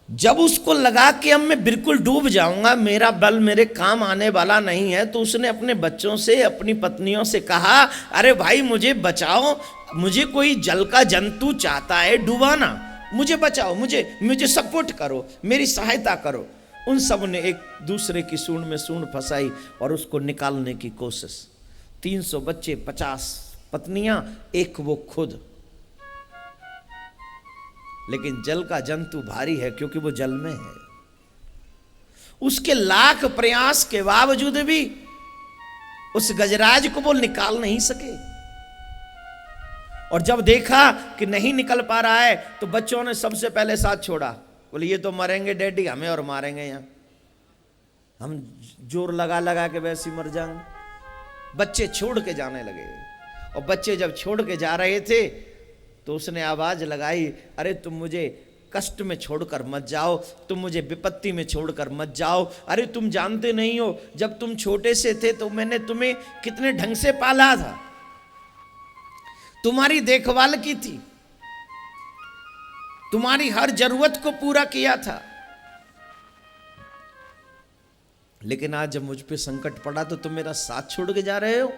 जब उसको लगा कि अब मैं बिल्कुल डूब जाऊंगा, मेरा बल मेरे काम आने वाला नहीं है, तो उसने अपने बच्चों से, अपनी पत्नियों से कहा, अरे भाई मुझे बचाओ, मुझे कोई जल का जंतु चाहता है डुबाना, मुझे बचाओ, मुझे सपोर्ट करो, मेरी सहायता करो। उन सब ने एक दूसरे की सूंड में सूंड फंसाई और उसको निकालने की कोशिश। 300 बच्चे, 50 पत्नियां, एक वो खुद। लेकिन जल का जंतु भारी है क्योंकि वो जल में है। उसके लाख प्रयास के बावजूद भी उस गजराज को वो निकाल नहीं सके। और जब देखा कि नहीं निकल पा रहा है तो बच्चों ने सबसे पहले साथ छोड़ा। बोले ये तो मरेंगे डैडी, हमें और मारेंगे, यहां हम जोर लगा लगा के वैसे ही मर जाएंगे। बच्चे छोड़ के जाने लगे। और बच्चे जब छोड़ के जा रहे थे तो उसने आवाज लगाई, अरे तुम मुझे कष्ट में छोड़कर मत जाओ, तुम मुझे विपत्ति में छोड़कर मत जाओ। अरे तुम जानते नहीं हो, जब तुम छोटे से थे तो मैंने तुम्हें कितने ढंग से पाला था, तुम्हारी देखभाल की थी, तुम्हारी हर जरूरत को पूरा किया था। लेकिन आज जब मुझ पे संकट पड़ा तो तुम मेरा साथ छोड़ के जा रहे हो,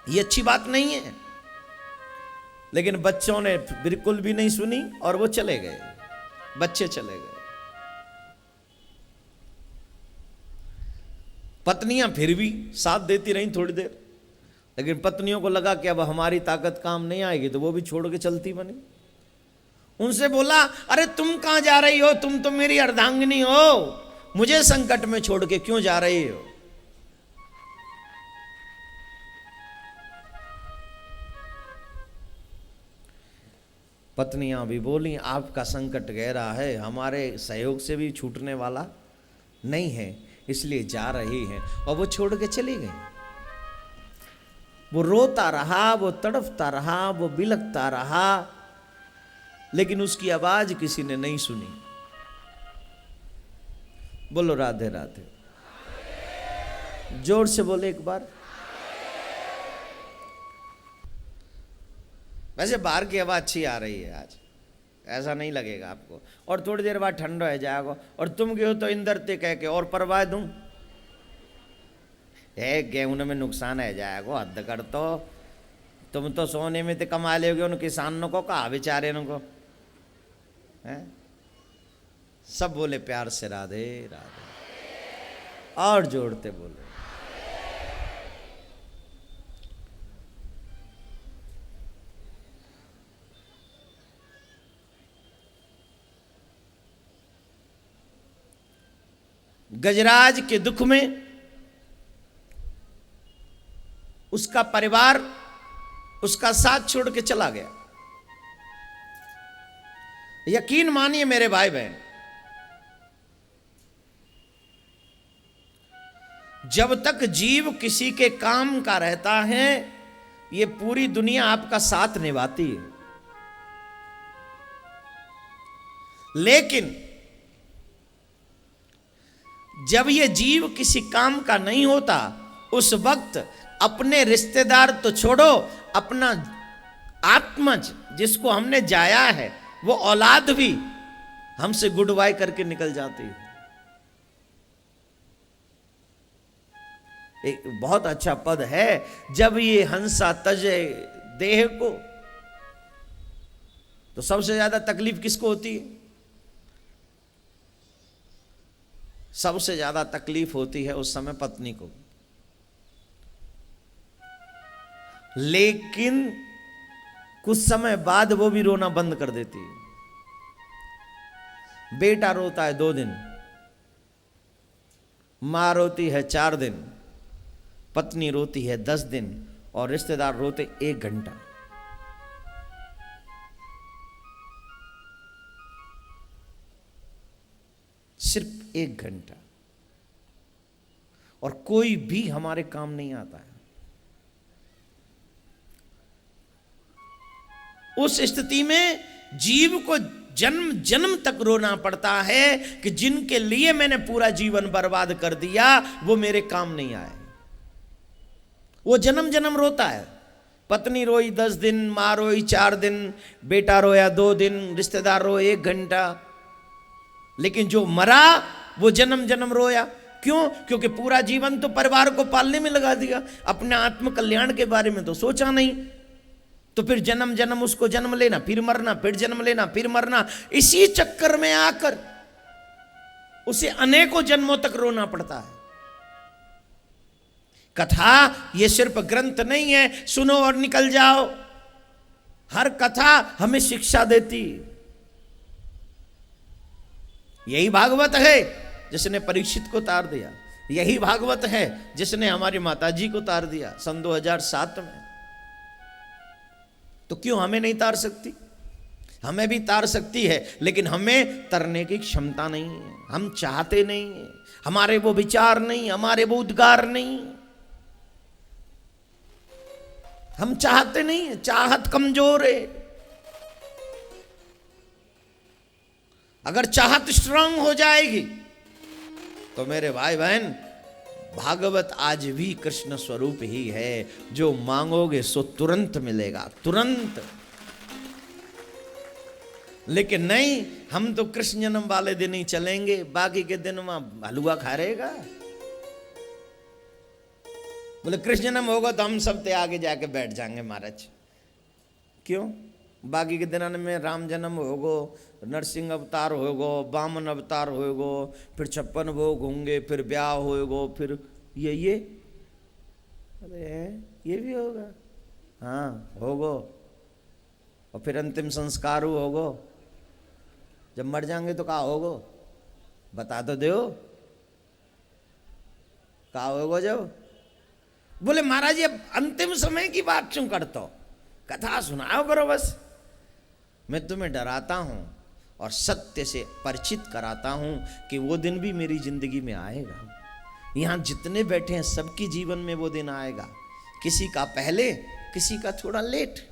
ये अच्छी बात नहीं है। लेकिन बच्चों ने बिल्कुल भी नहीं सुनी और वो चले गए, बच्चे चले गए। पत्नियां फिर भी साथ देती रहीं थोड़ी देर, लेकिन पत्नियों को लगा कि अब हमारी ताकत काम नहीं आएगी, तो वो भी छोड़ के चलती बनी। उनसे बोला, अरे तुम कहां जा रही हो, तुम तो मेरी अर्धांगिनी हो, मुझे संकट में छोड़ के क्यों जा रही हो। पत्नियां भी बोली, आपका संकट गहरा है, हमारे सहयोग से भी छूटने वाला नहीं है, इसलिए जा रही हैं। और वो छोड़ के चली गई। वो रोता रहा, वो तड़पता रहा, वो बिलखता रहा, लेकिन उसकी आवाज किसी ने नहीं सुनी। बोलो राधे राधे, जोर से बोले एक बार। वैसे बाहर की हवा अच्छी आ रही है आज, ऐसा नहीं लगेगा आपको, और थोड़ी देर बाद ठंडा हो जाएगा। और तुम गए हो तो इंदर ते कह के और परवाह दूं, गेहूं में नुकसान है जाएगा, हद कर तो तुम तो सोने में तो कमा लोगे, उन किसानों को कहा बेचारे को है। सब बोले प्यार से राधे राधे, और जोड़ते बोले। गजराज के दुख में उसका परिवार उसका साथ छोड़ के चला गया। यकीन मानिए मेरे भाई बहन, जब तक जीव किसी के काम का रहता है, ये पूरी दुनिया आपका साथ निभाती है। लेकिन जब ये जीव किसी काम का नहीं होता, उस वक्त अपने रिश्तेदार तो छोड़ो, अपना आत्मज जिसको हमने जाया है, वो औलाद भी हमसे गुड बाय करके निकल जाती है। एक बहुत अच्छा पद है, जब ये हंसा तजे देह को, तो सबसे ज्यादा तकलीफ किसको होती है? सबसे ज्यादा तकलीफ होती है उस समय पत्नी को। लेकिन कुछ समय बाद वो भी रोना बंद कर देती है। बेटा रोता है 2 दिन, मां रोती है 4 दिन, पत्नी रोती है 10 दिन, और रिश्तेदार रोते 1 घंटा। सिर्फ 1 घंटा, और कोई भी हमारे काम नहीं आता है। उस स्थिति में जीव को जन्म जन्म तक रोना पड़ता है कि जिनके लिए मैंने पूरा जीवन बर्बाद कर दिया, वो मेरे काम नहीं आए। वो जन्म जन्म रोता है। पत्नी रोई 10 दिन, मां रोई 4 दिन, बेटा रोया 2 दिन, रिश्तेदार रोए 1 घंटा। लेकिन जो मरा वो जन्म जन्म रोया। क्यों? क्योंकि पूरा जीवन तो परिवार को पालने में लगा दिया, अपने आत्म कल्याण के बारे में तो सोचा नहीं। तो फिर जन्म जन्म उसको जन्म लेना, फिर मरना, फिर जन्म लेना, फिर मरना, इसी चक्कर में आकर उसे अनेकों जन्मों तक रोना पड़ता है। कथा ये सिर्फ ग्रंथ नहीं है, सुनो और निकल जाओ। हर कथा हमें शिक्षा देती। यही भागवत है जिसने परीक्षित को तार दिया, यही भागवत है जिसने हमारी माताजी को तार दिया सन 2007 में। तो क्यों हमें नहीं तार सकती? हमें भी तार सकती है, लेकिन हमें तरने की क्षमता नहीं है। हम चाहते नहीं है, हमारे वो विचार नहीं, हमारे वो उद्गार नहीं, हम चाहते नहीं है, चाहत कमजोर है। अगर चाहत स्ट्रांग हो जाएगी तो मेरे भाई बहन, भागवत आज भी कृष्ण स्वरूप ही है। जो मांगोगे सो तुरंत मिलेगा, तुरंत। लेकिन नहीं, हम तो कृष्ण जन्म वाले दिन ही चलेंगे, बाकी के दिन वहां हलवा खा रहेगा। बोले कृष्ण जन्म होगा तो हम सब आगे जाके बैठ जाएंगे महाराज। क्यों? बाकी के दिनों में राम जन्म होगो, नरसिंह अवतार होगो, वामन अवतार होगो, फिर 56 भोग होंगे, फिर ब्याह होगो, फिर ये अरे ये भी होगा, हाँ होगो। और फिर अंतिम संस्कार होगो। जब मर जाएंगे तो कहाँ होगो? बता तो दो कहाँ होगो जब? बोले महाराज ये अंतिम समय की बात क्यों करते हो? कथा सुनाओ करो बस। मैं तुम्हें डराता हूं और सत्य से परिचित कराता हूं कि वो दिन भी मेरी जिंदगी में आएगा। यहां जितने बैठे हैं सबकी जीवन में वो दिन आएगा, किसी का पहले, किसी का थोड़ा लेट।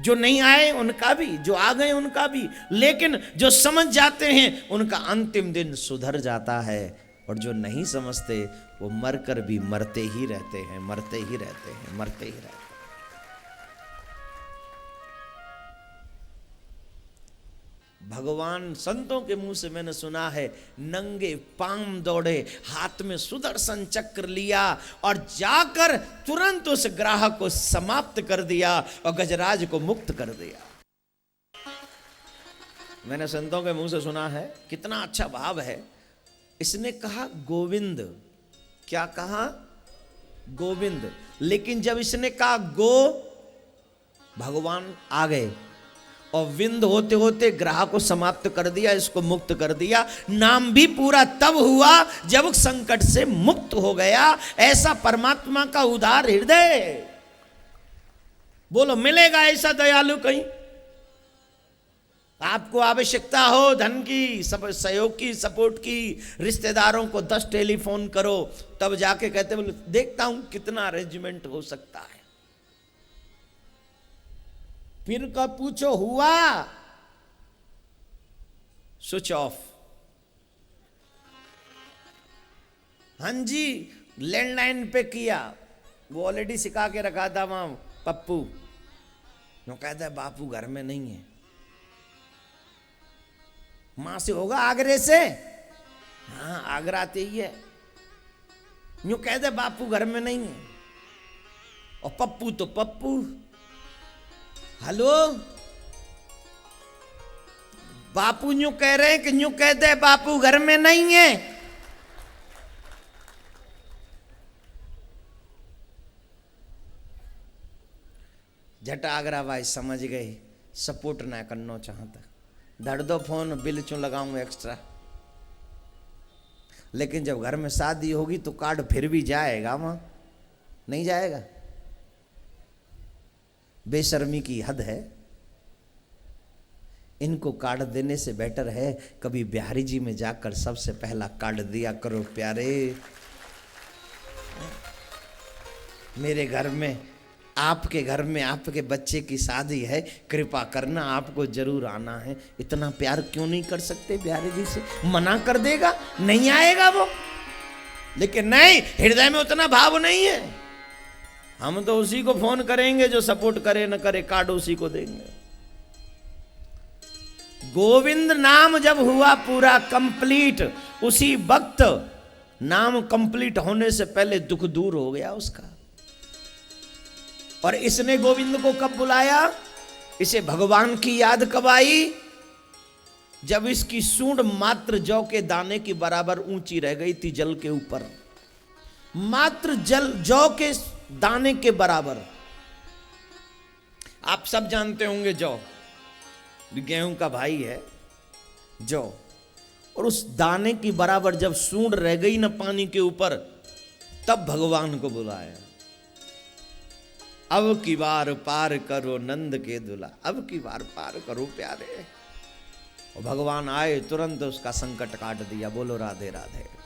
जो नहीं आए उनका भी, जो आ गए उनका भी, लेकिन जो समझ जाते हैं उनका अंतिम दिन सुधर जाता है। और जो नहीं समझते वो मरकर भी मरते ही रहते हैं, मरते ही रहते हैं, मरते ही रहते हैं। भगवान संतों के मुंह से मैंने सुना है, नंगे पांव दौड़े, हाथ में सुदर्शन चक्र लिया और जाकर तुरंत उस ग्राहक को समाप्त कर दिया और गजराज को मुक्त कर दिया। मैंने संतों के मुंह से सुना है, कितना अच्छा भाव है। इसने कहा गोविंद, क्या कहा? गोविंद। लेकिन जब इसने कहा गो, भगवान आ गए और विंद होते होते ग्राह को समाप्त कर दिया, इसको मुक्त कर दिया। नाम भी पूरा तब हुआ जब संकट से मुक्त हो गया। ऐसा परमात्मा का उदार हृदय, बोलो मिलेगा ऐसा दयालु कहीं? आपको आवश्यकता हो धन की, सहयोग की, सपोर्ट की, रिश्तेदारों को 10 टेलीफोन करो, तब जाके कहते बोले देखता हूं कितना अरेंजमेंट हो सकता है। फिर कब पूछो हुआ, स्विच ऑफ। हाँ जी, लैंडलाइन पे किया, वो ऑलरेडी सिखा के रखा था वहां पप्पू। वो कहता है बापू घर में नहीं है। मां से होगा आगरे से, हाँ आगरा आते ही है। यूं कहते बापू घर में नहीं है, और पप्पू तो पप्पू। हेलो, बापू यूं कह रहे हैं कि यूं कहते हैं बापू घर में नहीं है। झट आगरा भाई समझ गए, सपोर्ट ना करना चाहता, धड़ दो फोन, बिल चू लगाऊंगा एक्स्ट्रा। लेकिन जब घर में शादी होगी तो कार्ड फिर भी जाएगा, वहां नहीं जाएगा। बेशर्मी की हद है। इनको कार्ड देने से बेटर है कभी बिहारी जी में जाकर सबसे पहला कार्ड दिया करो। प्यारे मेरे घर में, आपके घर में आपके बच्चे की शादी है, कृपा करना आपको जरूर आना है। इतना प्यार क्यों नहीं कर सकते बिहारी जी से? मना कर देगा, नहीं आएगा वो। लेकिन नहीं, हृदय में उतना भाव नहीं है। हम तो उसी को फोन करेंगे जो सपोर्ट करे न करे, कार्ड उसी को देंगे। गोविंद नाम जब हुआ पूरा कंप्लीट, उसी वक्त नाम कंप्लीट होने से पहले दुख दूर हो गया उसका। और इसने गोविंद को कब बुलाया? इसे भगवान की याद कब आई? जब इसकी सूंड मात्र जौ के दाने की बराबर ऊंची रह गई थी जल के ऊपर, मात्र जौ के दाने के बराबर। आप सब जानते होंगे जौ गेहूं का भाई है जौ, और उस दाने की बराबर जब सूंड रह गई ना पानी के ऊपर, तब भगवान को बुलाया। अब की बार पार करो नंद के दुला, अब की बार पार करो प्यारे। और भगवान आए, तुरंत उसका संकट काट दिया। बोलो राधे राधे।